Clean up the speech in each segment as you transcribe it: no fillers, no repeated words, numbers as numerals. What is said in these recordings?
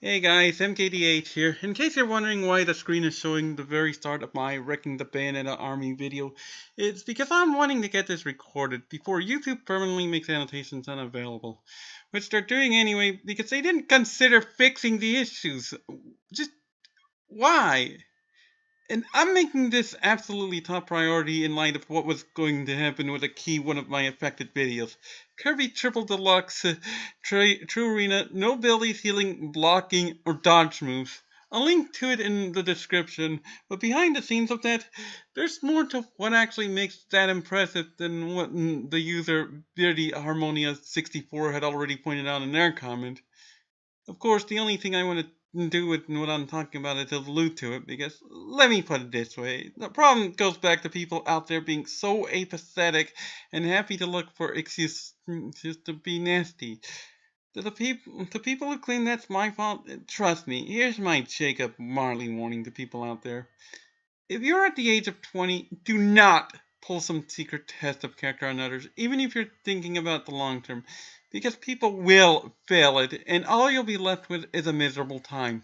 Hey guys, MKDH here. In case you're wondering why the screen is showing the very start of my Wrecking the Bayonetta Army video, it's because I'm wanting to get this recorded before YouTube permanently makes annotations unavailable. Which they're doing anyway because they didn't consider fixing the issues. Just why? And I'm making this absolutely top priority in light of what was going to happen with a key one of my affected videos. Kirby Triple Deluxe, True Arena, no abilities, healing, blocking, or dodge moves. I'll link to it in the description, but behind the scenes of that, there's more to what actually makes that impressive than what the user Beardy Harmonia 64 had already pointed out in their comment. Of course, the only thing I want to do with what I'm talking about is allude to it, because let me put it this way: the problem goes back to people out there being so apathetic and happy to look for excuses to be nasty. To the people who claim that's my fault, trust me, here's my Jacob Marley warning to people out there. If you're at the age of 20, do not pull some secret test of character on others, even if you're thinking about the long term, because people will fail it, and all you'll be left with is a miserable time.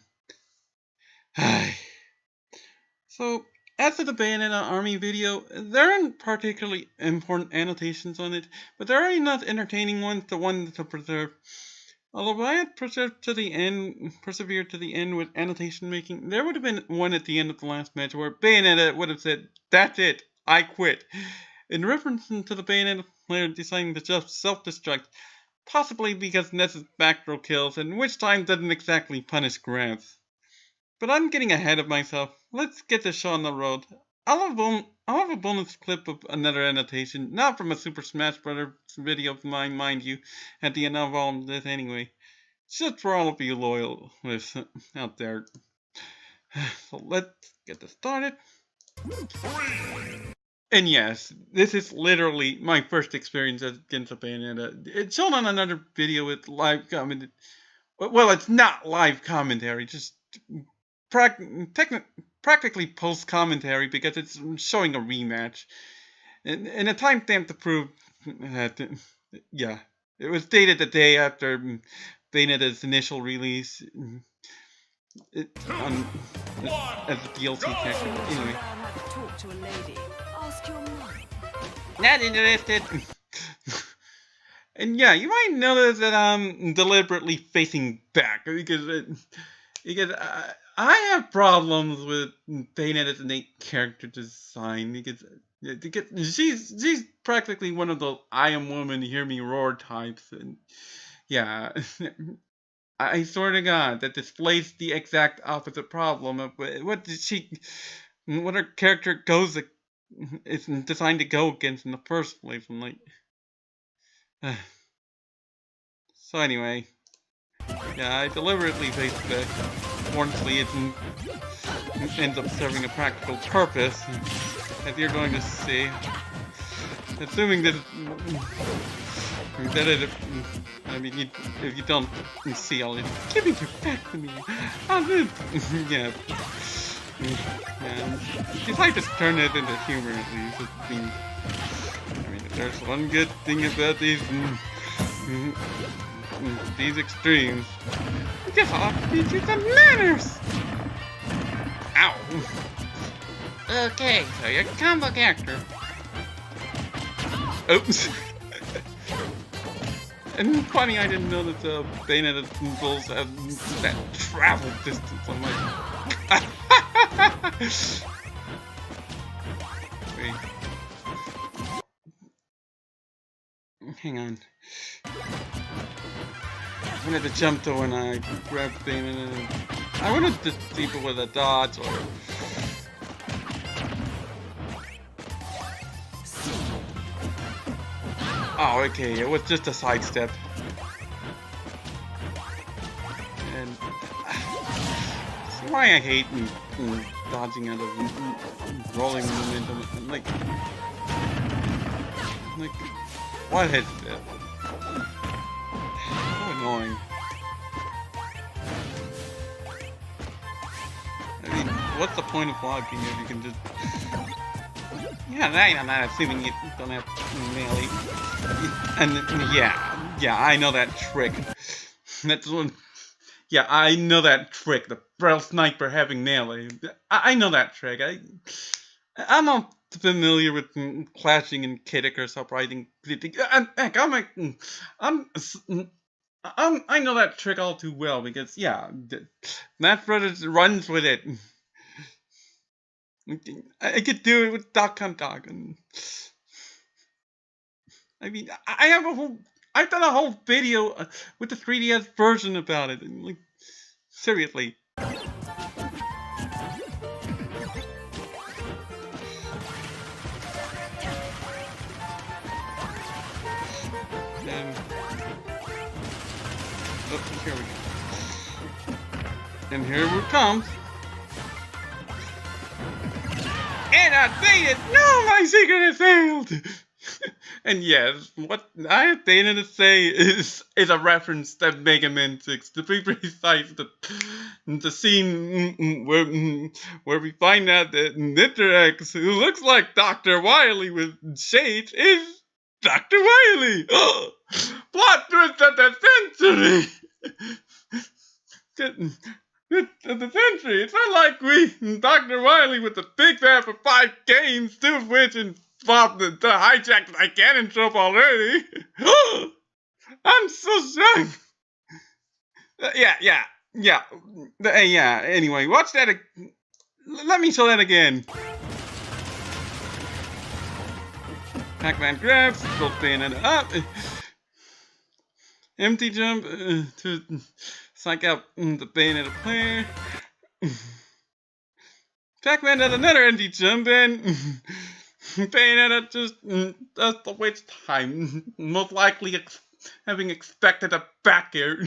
So, as for the Bayonetta Army video, there aren't particularly important annotations on it, but there are enough entertaining ones to preserve. Although I had persevered to the end with annotation making, there would have been one at the end of the last match where Bayonetta would have said, "That's it, I quit," in reference to the Bayonetta player deciding to just self-destruct, possibly because Ness's back throw kills, and which time doesn't exactly punish grabs. But I'm getting ahead of myself. Let's get this show on the road. I'll have a bonus clip of another annotation, not from a Super Smash Bros. Video of mine, mind you, at the end of all of this anyway. Just for all of you loyalists out there. So let's get this started. And yes, this is literally my first experience against a Bayonetta. It's shown on another video with live commentary. Well, it's not live commentary, just practically post-commentary because it's showing a rematch. And a timestamp to prove that, yeah, it was dated the day after Bayonetta's initial release as a DLC character. Anyway. Not interested. And yeah, you might notice that I'm deliberately facing back because I have problems with Bayonetta's innate character design because she's practically one of the "I am woman, hear me roar" types, and yeah, I swear to God that displays the exact opposite problem of what her character is designed to go against in the first place. I'm like, so anyway. Yeah, I deliberately faced back. Fortunately, it ends up serving a practical purpose, as you're going to see. Assuming that I mean, if you don't see all it, give it back to me. Yeah. Yeah. Decide to turn it into humor at least. I mean, if there's one good thing about these extremes, you just have to teach you some manners! Ow! Okay, so you're a combo character. Oops. And funny, I didn't know that Bayonetta bulls have that travel distance. I'm like... Wait. Hang on. I wanted to jump to when I grabbed Bayonetta. I wanted to see if it was a dodge or... Oh, okay, it was just a sidestep. And... that's why I hate dodging out of rolling momentum. Like, what is that? Annoying. I mean, what's the point of blocking if you can just... Yeah, I'm not assuming you don't have melee. And yeah, I know that trick. That's one Yeah, I know that trick. The barrel sniper having melee. I know that trick. I'm not familiar with clashing and kinetic or surprising. Heck, I know that trick all too well because yeah, Matt Brothers runs with it. I could do it with Duck Hunt Dog. I mean, I've done a whole video with the 3DS version about it. And, like, seriously. Oh, here we go. And here it comes. And I failed! No, my secret has failed! And yes, what I have been to say is a reference to Mega Man 6, to be precise, the scene where we find out that Mr. X, who looks like Dr. Wily with shades, is Dr. Wily! Plot twist of the century! The century! It's not like we, Dr. Wily with the big fan for 5 games, 2 of which involved the hijacked my cannon trope already. I'm so shocked. Yeah. Anyway, watch that. Let me show that again. Pac-Man grabs, goes Bayonetta up. Empty jump to psych out the Bayonetta player. Pac-Man does another empty jump and Bayonetta just does the witch time. Most likely having expected a back air.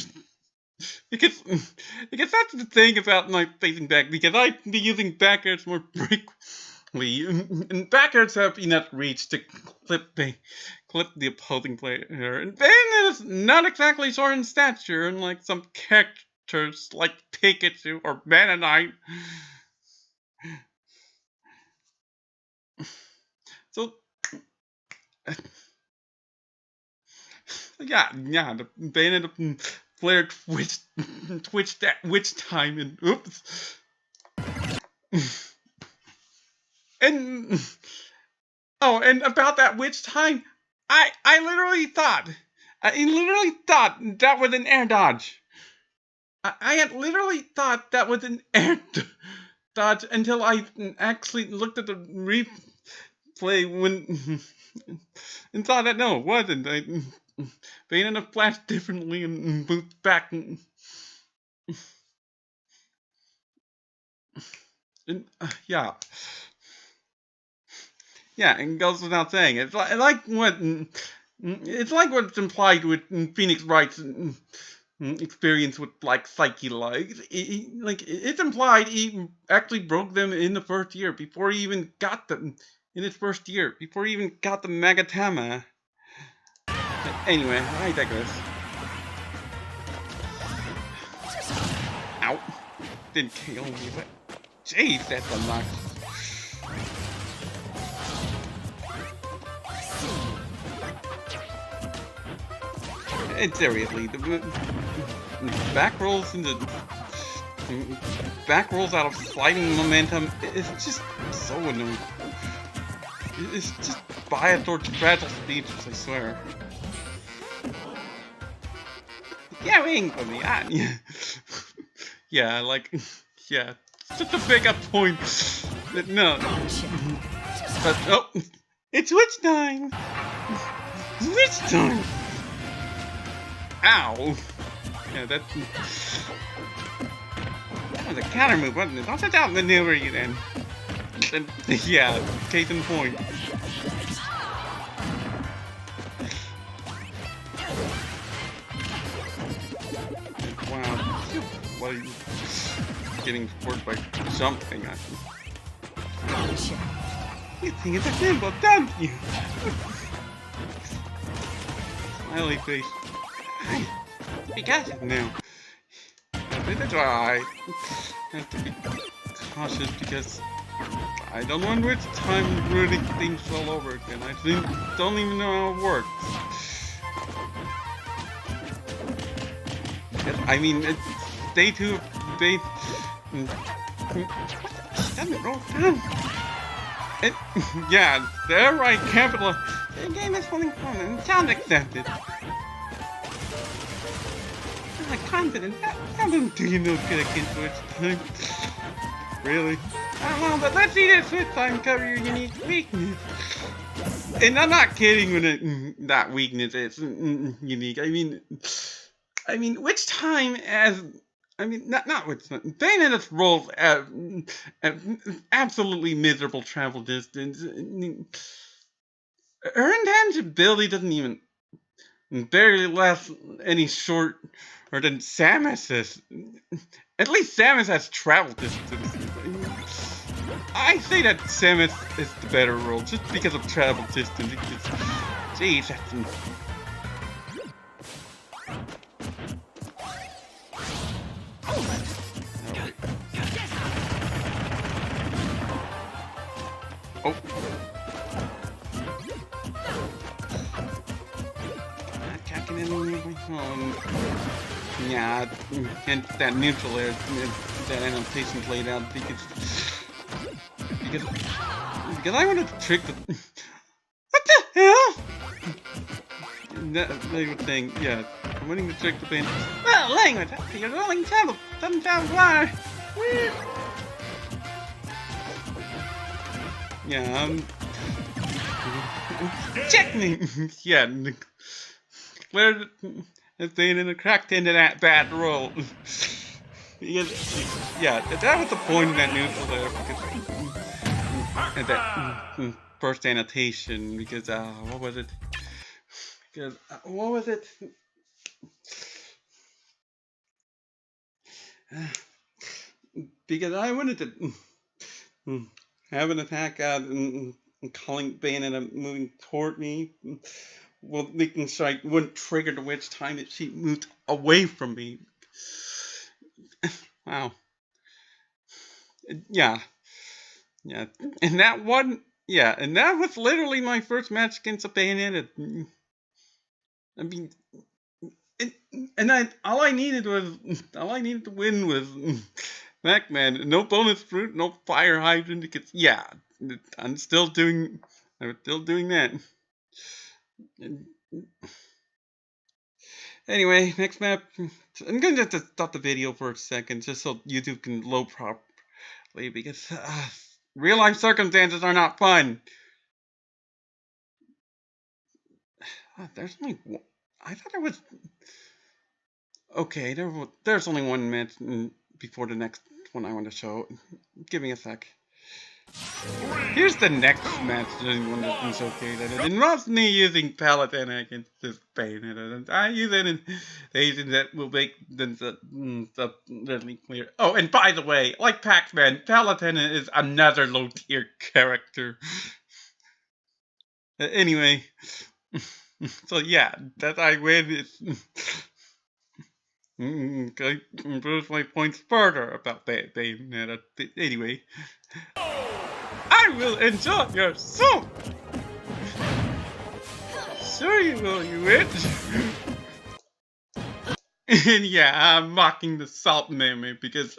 Because that's the thing about my facing back, because I'd be using back airs more frequently, and back airs have enough reach to clip the opposing player, and Bayonetta's not exactly short in stature, unlike some characters like Pikachu or Meta. So, yeah, the Bayonetta player twitched that witch time, and oops. And about that witch time, I literally thought that was an air dodge. I had literally thought that was an air dodge until I actually looked at the replay and saw that no, it wasn't. Bayonetta flashed differently and moved back. And, yeah, and goes without saying. It's like what's implied with Phoenix Wright's experience with like Psyche Legs. It's implied he actually broke them in the first year before he even got them in his first year before he even got the Magatama. Anyway, I digress. Ow! Didn't kill me, but jeez, that's obnoxious. And seriously, the back rolls and the back rolls out of sliding momentum is just so annoying. It's just biased towards fragile speeches, I swear. Yeah, waiting for me. Yeah, just to make a point that no. But oh, it's witch time. Witch time. Ow! Yeah, that was a counter move, wasn't it? I'll just outmaneuver you then. Yeah, case in point. Wow. What are you getting forced by something? You think it's a symbol, don't you? Smiley face. Because now, that's why I have to be cautious because I don't want which time ruining things all over again. I don't even know how it works. I mean, day 2 of base. Doesn't roll down. Yeah, they're right, capital. The game is falling apart and sound accepted. I'm confident. How do you know good against switch time? Really? I don't know, but let's see this switch time cover your unique weakness. And I'm not kidding when that weakness is unique. I mean, which time as not which time. Bayonetta's rolls at absolutely miserable travel distance. Her intangibility doesn't even barely less any shorter than Samus's. At least Samus has travel distance. I say that Samus is the better role just because of travel distance. Jeez, that's... Oh. Attacking in. Yeah, and that neutral air, that annotation's laid out because I wanted to trick the. What the hell? That thing, yeah. I'm wanting to trick the pain. Well, language, you're rolling travel. Doesn't sound fly. Yeah, checkmate. Yeah, Claire is being in a cracked into that bad roll. Because, yeah, that was the point of that neutral there. Because that first annotation. Because what was it? Because what was it? Because I wanted to have an attack out and calling Bayonetta moving toward me, well, making sure I wouldn't trigger the witch time that she moved away from me. Wow. Yeah, and that one, yeah, and that was literally my first match against a Bayonetta. I mean, all I needed to win was Pac-Man. No bonus fruit, no fire hydrant. Because, yeah, I'm still doing that. Anyway, next map. I'm going to have to stop the video for a second just so YouTube can load properly because real life circumstances are not fun. There's only one. I thought there was. Okay, there's only one match before the next one I want to show. Give me a sec. Here's the next match. One that's showcased. It involves me using Paladin against this Bayonetta. I use an agent that will make the really clear. Oh, and by the way, like Pac-Man, Paladin is another low-tier character. Anyway, so yeah, that I win is. Okay, improves my points further about Bayonetta. Anyway, I will enjoy your soup! Sure you will, you witch! And yeah, I'm mocking the salt meme because,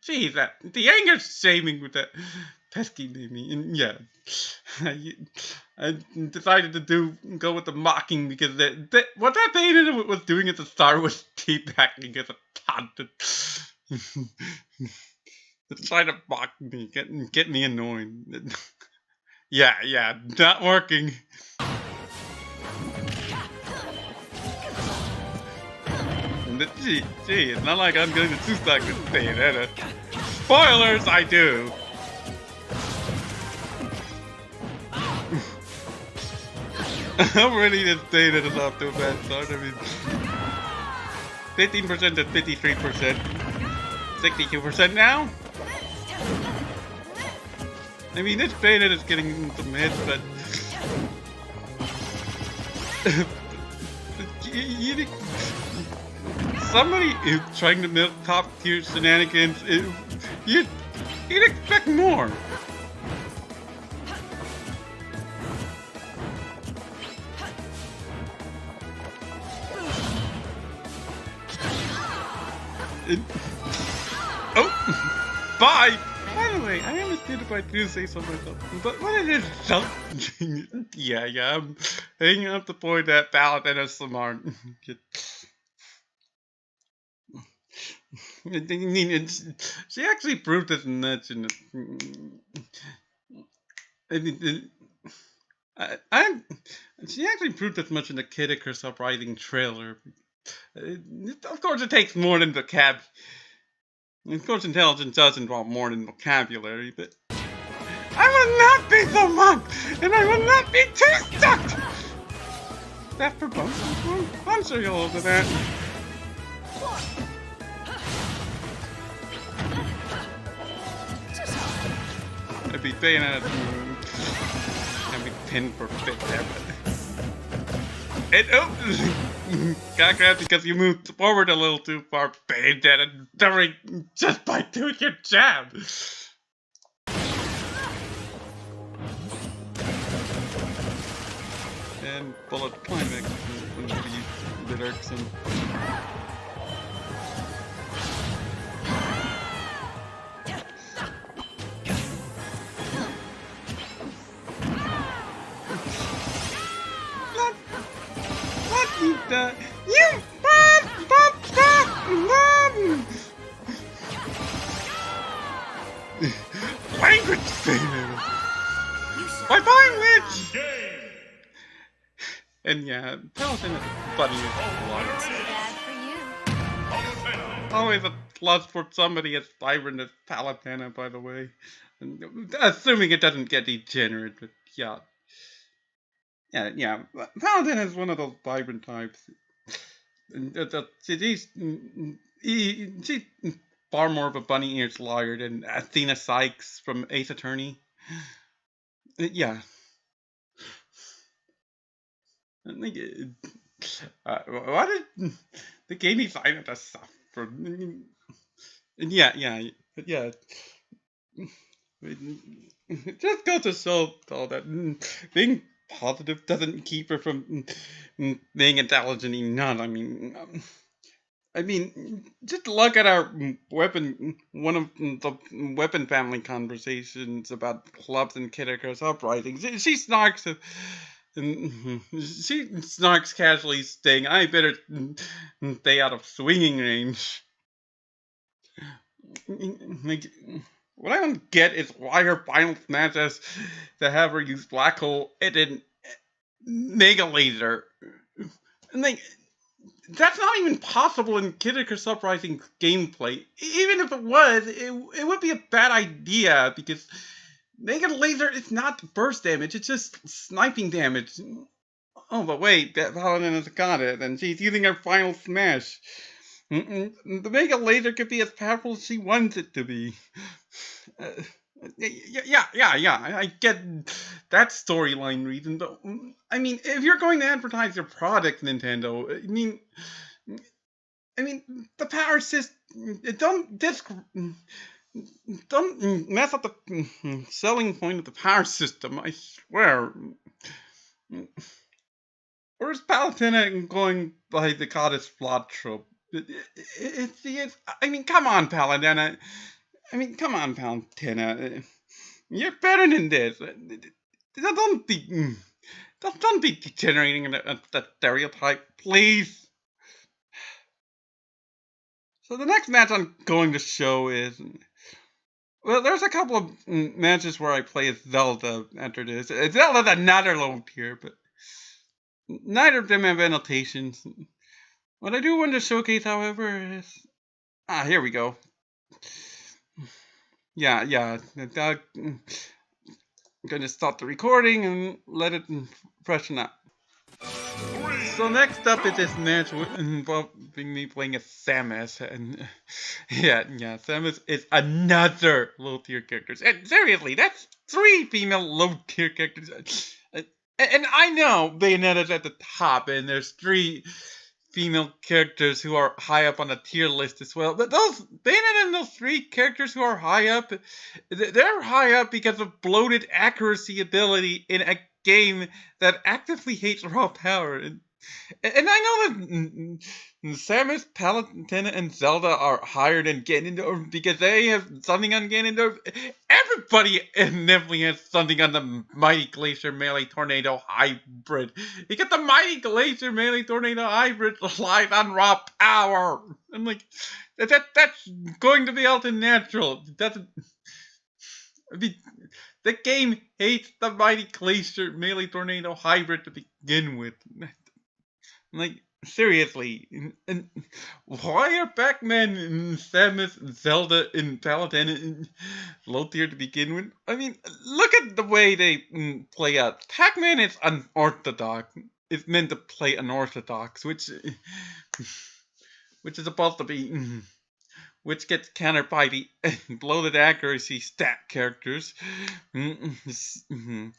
geez, the anger shaming with that pesky meme. And yeah, I decided to go with the mocking because what that Bayonetta was doing at the start was teabagging as a taunted. It's trying to mock me, get me annoying. Yeah, not working. Gee, it's not like I'm going to two-stack this Bayonetta. Spoilers, I do. Already this Bayonetta's off to a bad start. I mean, 15% to 53%, 62% now. I mean, this Bayonetta's getting some hits, but somebody is trying to milk top tier shenanigans. You'd expect more. Oh, bye! By the way, I understood if I do say so myself, but what it is something. Yeah, I'm hanging up the point that Paladin is smart. I mean, she actually proved as much in the. I mean, she actually proved as much in the Kid Icarus Uprising trailer. Of course, it takes more than vocabulary. Of course, intelligence does involve more than vocabulary, but I will not be the monk, and I will not be too stuck. That for both? I'm sure you'll over that. I'd be paying out. I'd be pinned for fit there, but. And oh! Got grabbed because you moved forward a little too far, Bayonetta, during just by doing your jab! And bullet climax would be a bit irksome. You language failure. Bye witch. And yeah, Paladin is funny as blood. Always a plus for somebody as vibrant as Palutena, by the way. And, assuming it doesn't get degenerate, but yeah. Yeah. Paladin is one of those vibrant types. She's far more of a bunny-eared liar than Athena Sykes from Ace Attorney. Yeah. What did the game designer to suffer? Yeah. It just goes to show, though, that being positive doesn't keep her from being intelligent enough. I mean, just look at our one of the weapon family conversations about clubs and Kid Icarus Uprising. She snarks casually saying, I better stay out of swinging range. What I don't get is why her final smash has to have her use Black Hole and then Mega Laser. That's not even possible in Kid Icarus Uprising gameplay. Even if it was, it would be a bad idea, because Mega Laser is not burst damage, it's just sniping damage. Oh, but wait, that Paladin has got it, and she's using her final smash. The Mega Laser could be as powerful as she wants it to be. Yeah, I get that storyline reason, but I mean, if you're going to advertise your product, Nintendo, I mean, the power system, don't mess up the selling point of the power system, I swear. Or is Palutena going by the goddess plot trope? I mean, come on, Palutena. You're better than this. Don't be degenerating that stereotype, please. So the next match I'm going to show is, well, there's a couple of matches where I play as Zelda after this. Zelda's another low tier, but neither of them have annotations. What I do want to showcase, however, is... here we go. Yeah. I'm going to stop the recording and let it freshen up. So next up is this match involving me playing as Samus, and yeah, Samus is another low-tier character. And seriously, that's 3 female low-tier characters. And I know Bayonetta's at the top, and there's 3 female characters who are high up on the tier list as well. But Bayonetta and those 3 characters who are high up, they're high up because of bloated accuracy ability in a game that actively hates raw power. And And I know that Samus, Palutena, and Zelda are higher than Ganondorf because they have something on Ganondorf. Everybody definitely has something on the Mighty Glacier Melee Tornado Hybrid. You get the Mighty Glacier Melee Tornado Hybrid live on raw power. I'm like, that's going to be out in natural. Doesn't. I mean, the game hates the Mighty Glacier Melee Tornado Hybrid to begin with. Like, seriously, and why are Pac-Man and Samus, Zelda, and Palutena low tier to begin with? I mean, look at the way they play out. Pac-Man is unorthodox. It's meant to play unorthodox, which is supposed to be which gets countered by the bloated accuracy stat characters. Zelda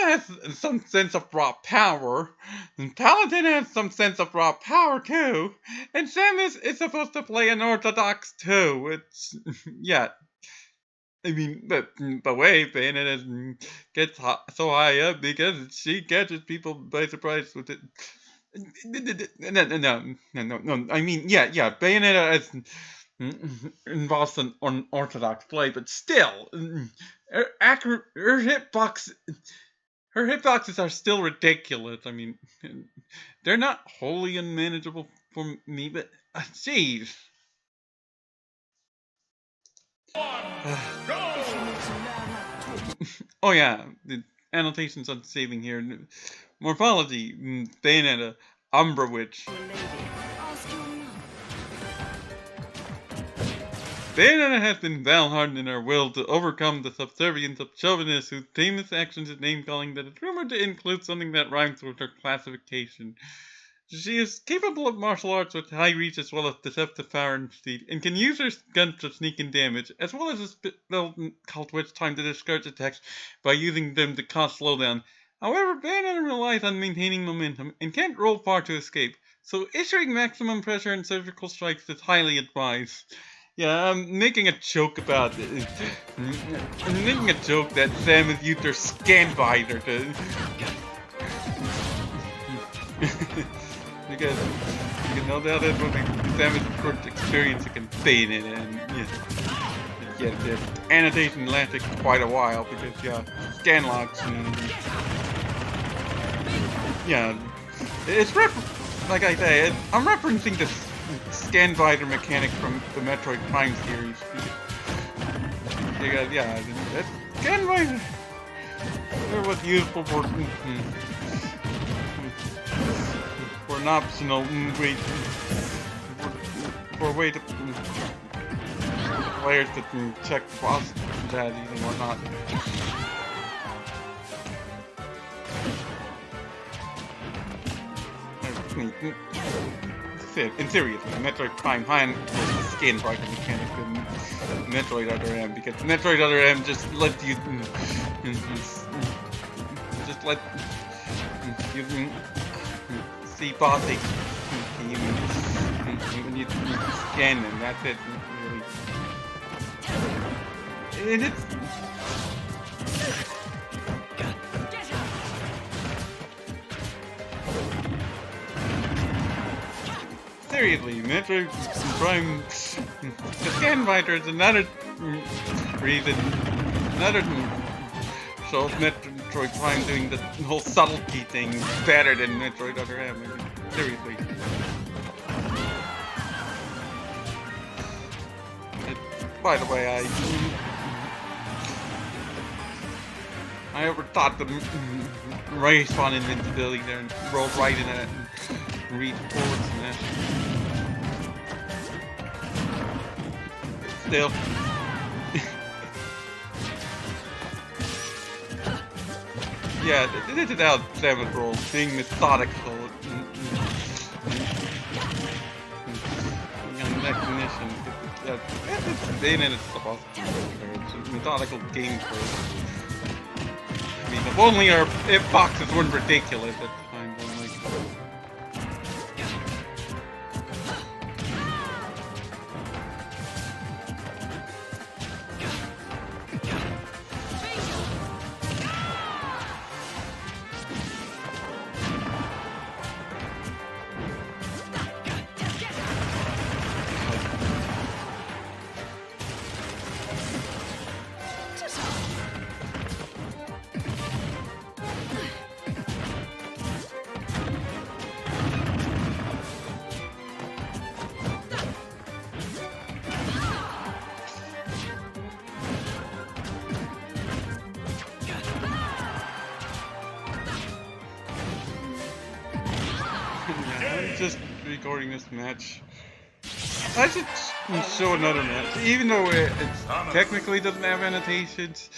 has some sense of raw power, and Paladin has some sense of raw power too, and Samus is supposed to play unorthodox too. It's, yeah. I mean, but the way Bayonetta gets so high up because she catches people by surprise with it. No. I mean, yeah. Bayonetta is involves an unorthodox play, but still, her hitboxes are still ridiculous. I mean, they're not wholly unmanageable for me, but jeez. Oh yeah, the annotations on saving here. Morphology, Bayonetta, Umbra Witch. Bayonetta has been battle-hardened in her will to overcome the subservience of chauvinists whose famous actions and name-calling that is rumored to include something that rhymes with her classification. She is capable of martial arts with high reach as well as deceptive power and speed, and can use her guns to sneak in damage, as well as a spell called Witch Time to discourage attacks by using them to cause slowdown. However, Bayonetta relies on maintaining momentum and can't roll far to escape, so issuing maximum pressure and surgical strikes is highly advised. Yeah, I'm making a joke about it. I'm making a joke that Samus used her scan visor to... because no doubt that's what Samus' first experience against Bayonetta, and the annotation lasted quite a while because, scan locks and... it's like I say, I'm referencing this scan visor mechanic from the Metroid Prime series. Because, that scan visor was useful for an optional way for a way to players to check boss strategies and whatnot. And seriously, Metroid Prime High was the skin visor mechanic in Metroid Other M, because Metroid Other M just lets you see bosses when you scan them. That's it. Really. And it's seriously, Metroid Prime, the scan visor is another reason, shows Metroid Prime doing the whole subtlety thing better than Metroid Other M. Seriously. By the way, I overthought the respawn invincibility there and rolled right in it and read forward smash. Still. This is how Samus rolls, being methodical. Recognition. Bayonetta stuff. It's a methodical game for us. I mean, if only our hitboxes weren't ridiculous at times. I'm like, recording this match. I should show another match, even though it technically doesn't have annotations.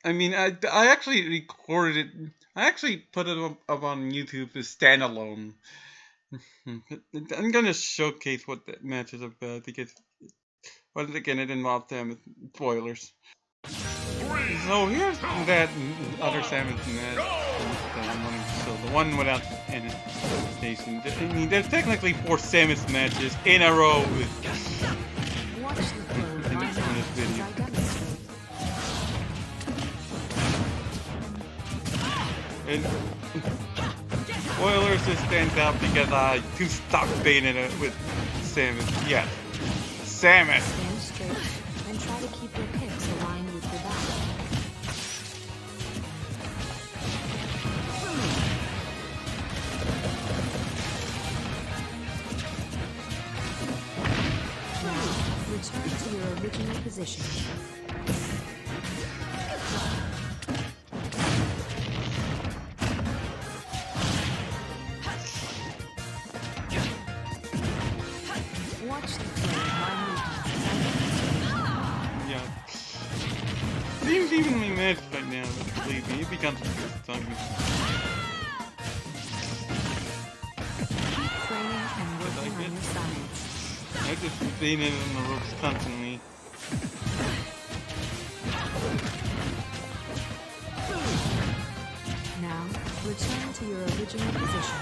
I mean, I actually recorded it. I actually put it up on YouTube as standalone. I'm gonna showcase what that match is about because, well, again, it involves them spoilers. So here's that other Samus match that I'm wanting to show. The one without annotation. I mean, there's technically 4 Samus matches in a row in this video. And spoilers just stands out because I too stuck Bayonetta with Samus. Yes, Samus. Stand straight and try to keep your hips aligned with your back. Return to your original position. Watch the flow of my movements. Yeah. Seems evenly matched right now, but believe me, it becomes ugly. Keep training and working on your science. I just been in the ropes constantly. Now, return to your original position.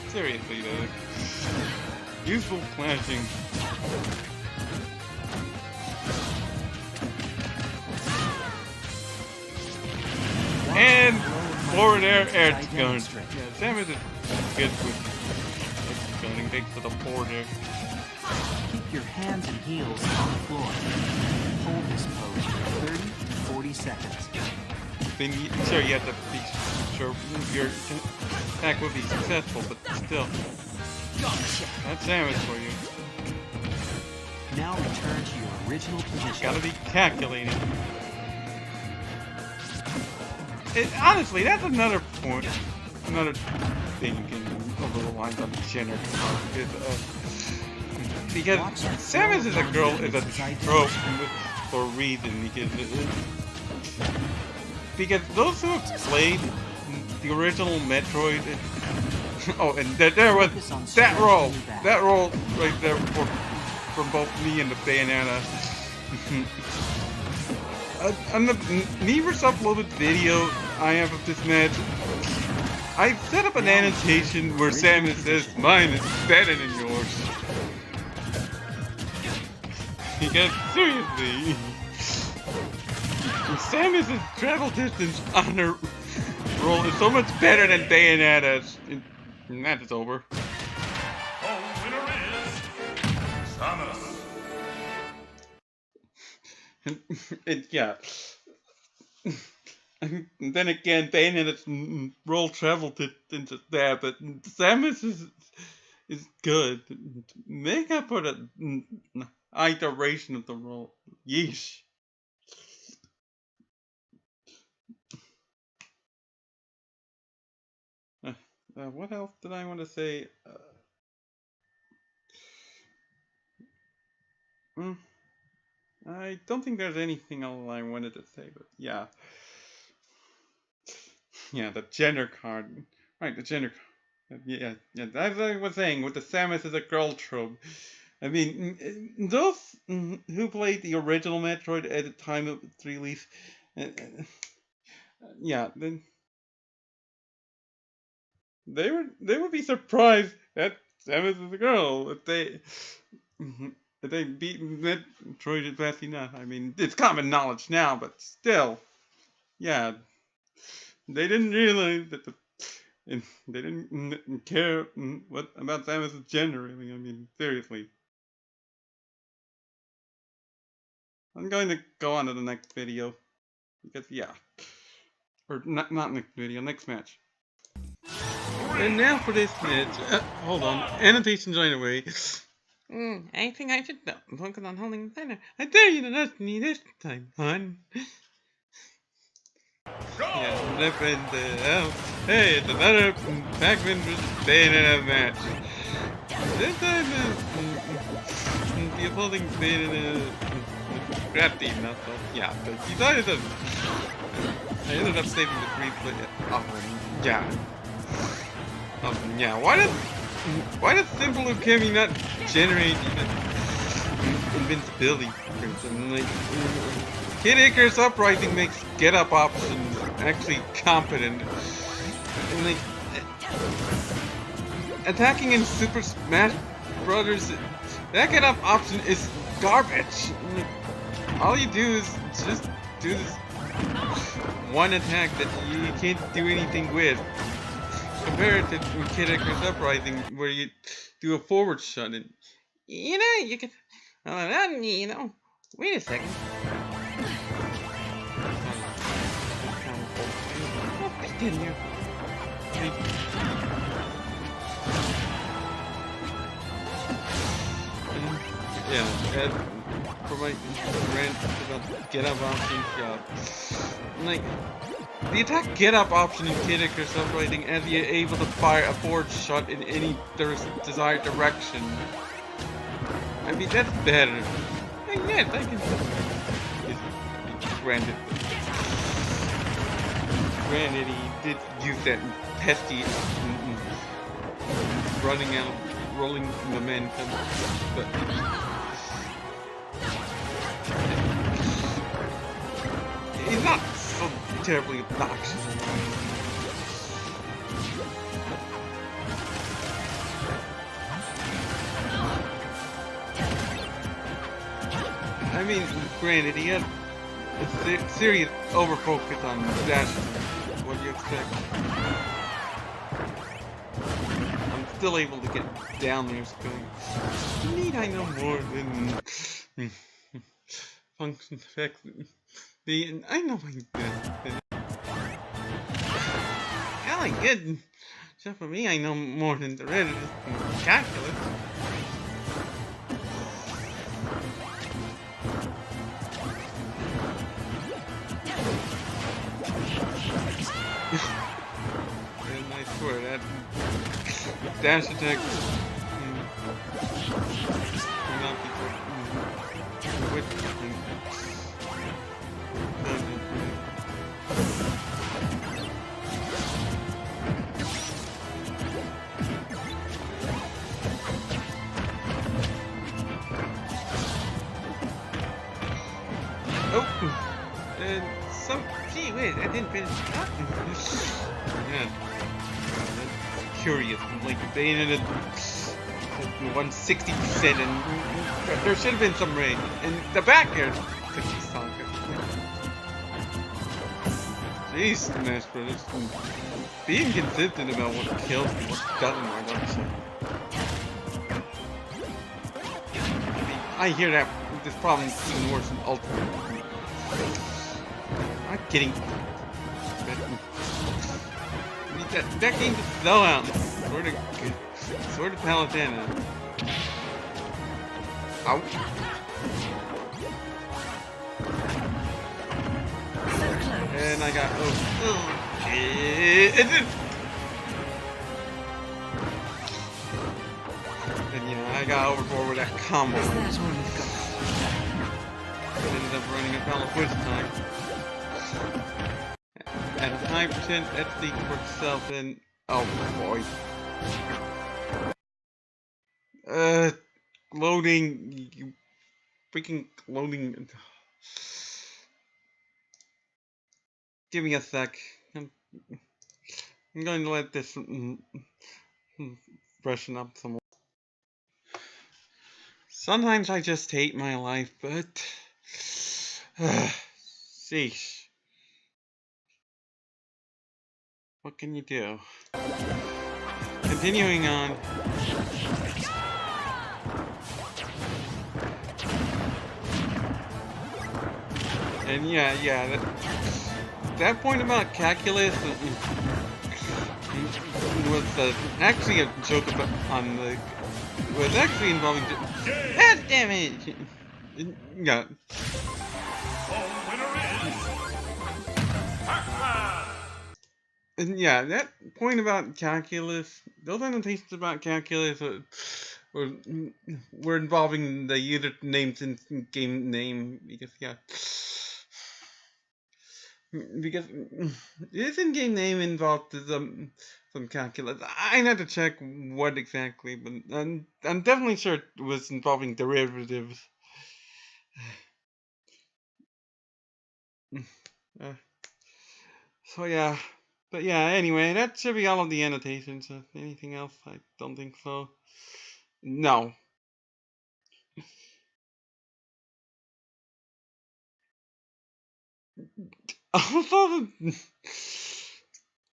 Seriously though. Useful flashing. And forward air gun. Yeah, Samus is good with gunning thanks to the forward air. Keep your hands and heels on the floor. Hold this pose for 30-40 seconds. Then sure, you have to be sure your attack will be successful, but still. That's Samus for you. Now return to your original position. Gotta be calculating. Honestly, that's another point. Another thing you can over the lines on the gender because Samus is a girl is a trope for a reason because those who have played the original Metroid and there was that roll right there for both me and the Bayonetta. On the Never's uploaded video I have of this match, I set up an annotation where Samus says mine is better than yours. Because seriously, Samus' travel distance on her roll is so much better than Bayonetta's. And that is over. The winner is Samus. Yeah. And then again, Bayonetta's roll travel distance is there, but Samus is good. Make up for the iteration of the roll. Yeesh. What else did I want to say? I don't think there's anything else I wanted to say, but yeah. Yeah, the gender card. Right, the gender card. Yeah, as I was saying, with the Samus as a girl trope. I mean, those who played the original Metroid at the time of its release, yeah, then they would be surprised that Samus is a girl if they beat Metroid fast enough. I mean, it's common knowledge now, but still, yeah, they didn't realize that they didn't care what about Samus' gender. Really, I mean, seriously. I'm going to go on to the next video because yeah, or not next video, next match. And now for this match. Hold on, annotations right away. I think I should focus on holding the center. I dare you to trust me this time, hon. Yeah, different. Hey, it's another Pac-Man vs. Bayonetta match. This time, the opposing Bayonetta grab team, not so. Yeah, but decided to. I ended up saving the free play. Yeah. Yeah. Why does simple leukemia not generate even invincibility? For instance, like Kid Icarus Uprising makes get up options actually competent, and like attacking in Super Smash Brothers, that get up option is garbage. All you do is just do this one attack that you can't do anything with. Compare it to Kid Icarus Uprising, where you do a forward shot and you can. Wait a second. Continue. Yeah, for my rant about get up options, yeah. Like, the attack get up option in Kid Icarus Uprising as you're able to fire a forward shot in any desired direction. I mean, that's better. And yes, I can. Granted, he did use that pesky running out, rolling momentum, but he's not so terribly obnoxious. I mean, granted, he had a serious overfocus on dash. What do you expect? I'm still able to get down there, so need I know more than function effects? I know my good. Hell, I good. Except for me, I know more than the Reddit calculus. And I swear that dash attack will not be gee whiz, I didn't finish up. Yeah. That's curious. Like, Bayonetta 160%, and there should have been some rain. And the back air took the soccer. Jeez, Smash Brothers. Being consistent about what kills and what doesn't, I don't say. I hear that this problem is even worse than Ultimate. I'm not kidding. That game's a sellout. Sort of Palutena. Ouch. And I got and yeah, I got overboard with that combo. Ended up running a Pallet this time. At 9% XD for itself, and oh boy. Loading, you freaking loading. Give me a sec. I'm going to let this freshen up some more. Sometimes I just hate my life, but sheesh. What can you do? Continuing on. And yeah, that point about calculus was actually a joke about on the was actually involving. God damn it! Yeah. The winner is And yeah, that point about calculus, those annotations about calculus were, were involving the user names in game name, because yeah. Because this in-game name involved some calculus. I had to check what exactly, but I'm definitely sure it was involving derivatives. Uh, so yeah, but yeah. Anyway, that should be all of the annotations. Anything else? I don't think so. No. Although the,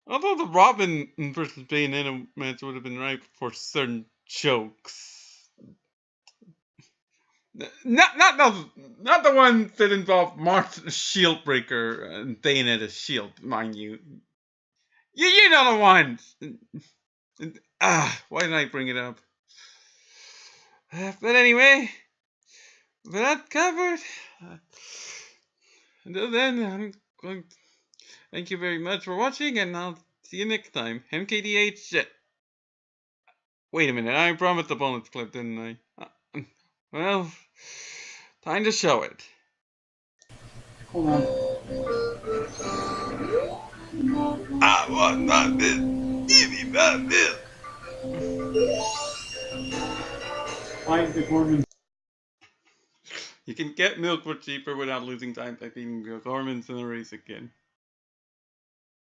although the Robin versus Bayonetta match would have been right for certain jokes. Not the ones that involve Marth's Shieldbreaker and Bayonetta's shield, mind you. You know the ones. Why didn't I bring it up? But anyway, with that covered, until then, I'm going. Thank you very much for watching, and I'll see you next time. MKDH. Wait a minute, I promised a bonus clip, didn't I? Well, time to show it. Hold on. I want my milk. Give me my milk. Fight the Gormans. You can get milk for cheaper without losing time by beating the Gormans in a race again.